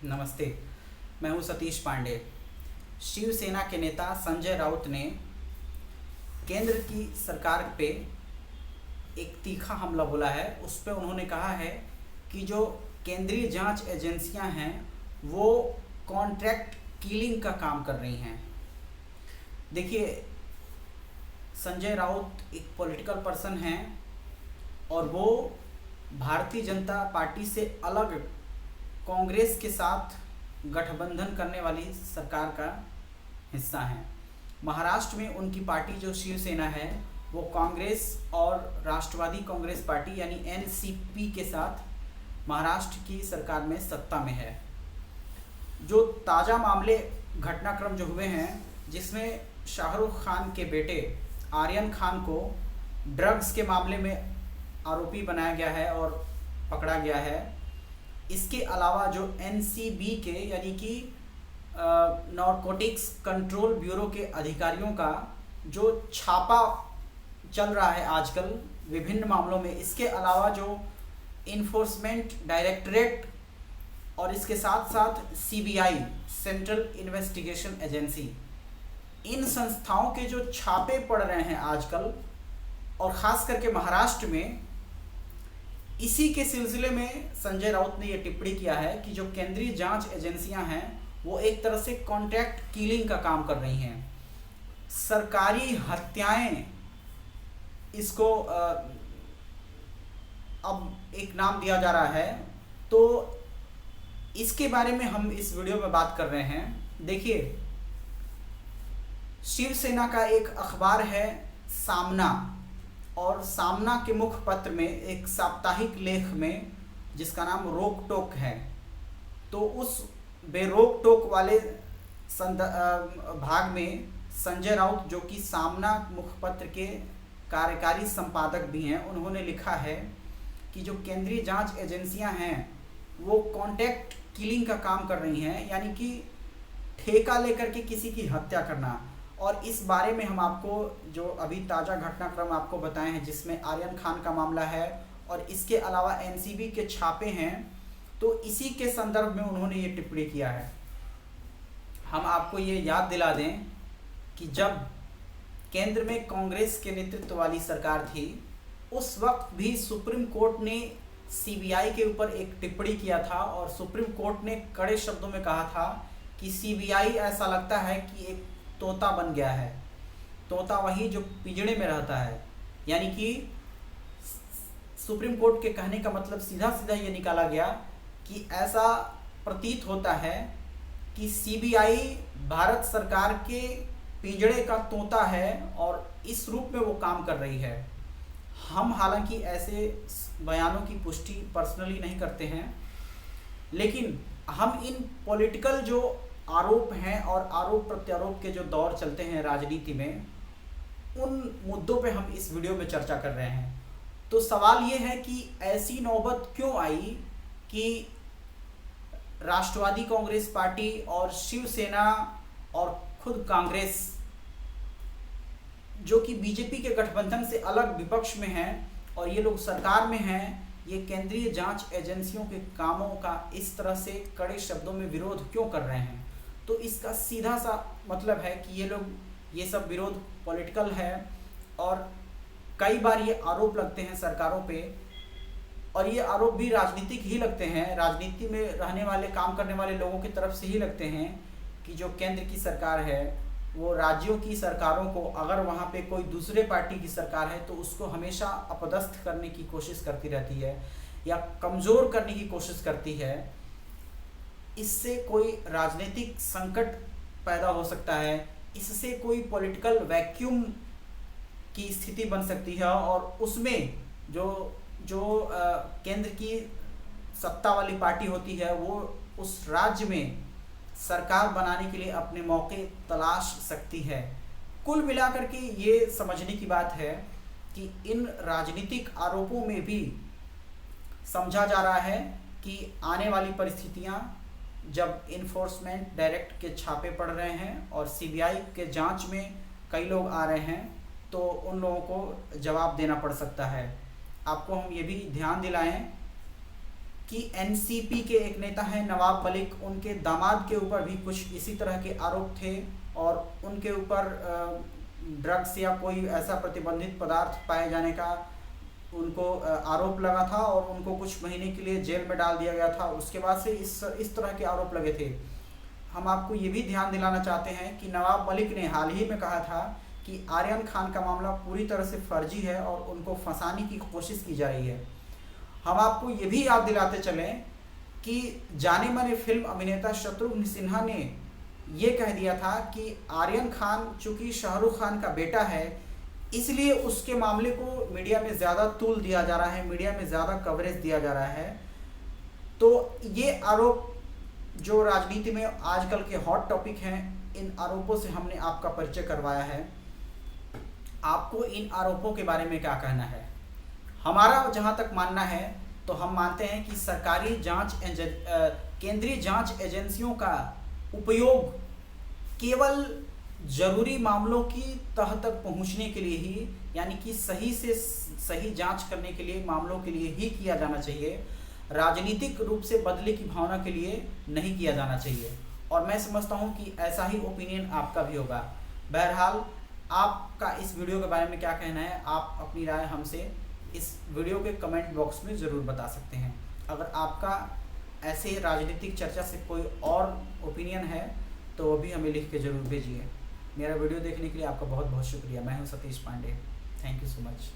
नमस्ते। मैं हूं सतीश पांडे। शिवसेना के नेता संजय राउत ने केंद्र की सरकार पे एक तीखा हमला बोला है। उस पर उन्होंने कहा है कि जो केंद्रीय जांच एजेंसियां हैं वो कॉन्ट्रैक्ट किलिंग का काम कर रही हैं। देखिए, संजय राउत एक पॉलिटिकल पर्सन हैं और वो भारतीय जनता पार्टी से अलग कांग्रेस के साथ गठबंधन करने वाली सरकार का हिस्सा हैं। महाराष्ट्र में उनकी पार्टी जो शिवसेना है वो कांग्रेस और राष्ट्रवादी कांग्रेस पार्टी यानी एनसीपी के साथ महाराष्ट्र की सरकार में सत्ता में है। जो ताज़ा मामले घटनाक्रम जो हुए हैं जिसमें शाहरुख खान के बेटे आर्यन खान को ड्रग्स के मामले में आरोपी बनाया गया है और पकड़ा गया है। इसके अलावा जो एनसीबी के यानी कि नारकोटिक्स कंट्रोल ब्यूरो के अधिकारियों का जो छापा चल रहा है आजकल विभिन्न मामलों में, इसके अलावा जो इन्फोर्समेंट डायरेक्टरेट और इसके साथ साथ सीबीआई सेंट्रल इन्वेस्टिगेशन एजेंसी, इन संस्थाओं के जो छापे पड़ रहे हैं आजकल और ख़ास करके महाराष्ट्र में, इसी के सिलसिले में संजय राउत ने यह टिप्पणी किया है कि जो केंद्रीय जांच एजेंसियां हैं वो एक तरह से कॉन्ट्रैक्ट किलिंग का काम कर रही हैं। सरकारी हत्याएं इसको अब एक नाम दिया जा रहा है। तो इसके बारे में हम इस वीडियो में बात कर रहे हैं। देखिए, शिवसेना का एक अखबार है सामना, और सामना के मुखपत्र में एक साप्ताहिक लेख में जिसका नाम रोक टोक है, तो उस बेरोक टोक वाले भाग में संजय राउत जो कि सामना मुखपत्र के कार्यकारी संपादक भी हैं, उन्होंने लिखा है कि जो केंद्रीय जांच एजेंसियां हैं वो कॉन्ट्रैक्ट किलिंग का काम कर रही हैं, यानी कि ठेका लेकर के किसी की हत्या करना। और इस बारे में हम आपको जो अभी ताज़ा घटनाक्रम आपको बताए हैं जिसमें आर्यन खान का मामला है और इसके अलावा एनसीबी के छापे हैं, तो इसी के संदर्भ में उन्होंने ये टिप्पणी किया है। हम आपको ये याद दिला दें कि जब केंद्र में कांग्रेस के नेतृत्व वाली सरकार थी उस वक्त भी सुप्रीम कोर्ट ने सीबीआई के ऊपर एक टिप्पणी किया था और सुप्रीम कोर्ट ने कड़े शब्दों में कहा था कि सीबीआई ऐसा लगता है कि एक तोता बन गया है। तोता वही जो पिंजड़े में रहता है, यानी कि सुप्रीम कोर्ट के कहने का मतलब सीधा सीधा ये निकाला गया कि ऐसा प्रतीत होता है कि सीबीआई भारत सरकार के पिंजड़े का तोता है और इस रूप में वो काम कर रही है। हम हालांकि ऐसे बयानों की पुष्टि पर्सनली नहीं करते हैं, लेकिन हम इन पॉलिटिकल जो आरोप हैं और आरोप प्रत्यारोप के जो दौर चलते हैं राजनीति में, उन मुद्दों पे हम इस वीडियो में चर्चा कर रहे हैं। तो सवाल ये है कि ऐसी नौबत क्यों आई कि राष्ट्रवादी कांग्रेस पार्टी और शिवसेना और खुद कांग्रेस जो कि बीजेपी के गठबंधन से अलग विपक्ष में है और ये लोग सरकार में हैं, ये केंद्रीय जांच एजेंसियों के कामों का इस तरह से कड़े शब्दों में विरोध क्यों कर रहे हैं। तो इसका सीधा सा मतलब है कि ये लोग ये सब विरोध पॉलिटिकल है और कई बार ये आरोप लगते हैं सरकारों पे, और ये आरोप भी राजनीतिक ही लगते हैं, राजनीति में रहने वाले काम करने वाले लोगों की तरफ से ही लगते हैं कि जो केंद्र की सरकार है वो राज्यों की सरकारों को, अगर वहाँ पे कोई दूसरे पार्टी की सरकार है तो उसको हमेशा अपदस्थ करने की कोशिश करती रहती है या कमज़ोर करने की कोशिश करती है। इससे कोई राजनीतिक संकट पैदा हो सकता है, इससे कोई पॉलिटिकल वैक्यूम की स्थिति बन सकती है और उसमें जो केंद्र की सत्ता वाली पार्टी होती है वो उस राज्य में सरकार बनाने के लिए अपने मौके तलाश सकती है। कुल मिलाकर के ये समझने की बात है कि इन राजनीतिक आरोपों में भी समझा जा रहा है कि आने वाली परिस्थितियां जब इन्फोर्समेंट डायरेक्ट के छापे पड़ रहे हैं और सीबीआई के जांच में कई लोग आ रहे हैं तो उन लोगों को जवाब देना पड़ सकता है। आपको हम ये भी ध्यान दिलाएं कि एनसीपी के एक नेता हैं नवाब मलिक, उनके दामाद के ऊपर भी कुछ इसी तरह के आरोप थे और उनके ऊपर ड्रग्स या कोई ऐसा प्रतिबंधित पदार्थ पाए जाने का उनको आरोप लगा था और उनको कुछ महीने के लिए जेल में डाल दिया गया था। उसके बाद से इस तरह के आरोप लगे थे। हम आपको ये भी ध्यान दिलाना चाहते हैं कि नवाब मलिक ने हाल ही में कहा था कि आर्यन खान का मामला पूरी तरह से फर्जी है और उनको फंसाने की कोशिश की जा रही है। हम आपको ये भी याद दिलाते चलें कि जाने माने फिल्म अभिनेता शत्रुघ्न सिन्हा ने ये कह दिया था कि आर्यन खान चूंकि शाहरुख खान का बेटा है इसलिए उसके मामले को मीडिया में ज़्यादा तूल दिया जा रहा है, मीडिया में ज़्यादा कवरेज दिया जा रहा है। तो ये आरोप जो राजनीति में आजकल के हॉट टॉपिक हैं, इन आरोपों से हमने आपका परिचय करवाया है। आपको इन आरोपों के बारे में क्या कहना है? हमारा जहां तक मानना है तो हम मानते हैं कि सरकारी केंद्रीय जांच एजेंसियों का उपयोग केवल जरूरी मामलों की तह तक पहुंचने के लिए ही, यानी कि सही से सही जांच करने के लिए, मामलों के लिए ही किया जाना चाहिए। राजनीतिक रूप से बदले की भावना के लिए नहीं किया जाना चाहिए। और मैं समझता हूं कि ऐसा ही ओपिनियन आपका भी होगा। बहरहाल आपका इस वीडियो के बारे में क्या कहना है, आप अपनी राय हमसे इस वीडियो के कमेंट बॉक्स में ज़रूर बता सकते हैं। अगर आपका ऐसे राजनीतिक चर्चा से कोई और ओपिनियन है तो वो भी हमें लिख के ज़रूर भेजिए। मेरा वीडियो देखने के लिए आपका बहुत बहुत शुक्रिया। मैं हूं Satish Pandey. Thank you so much.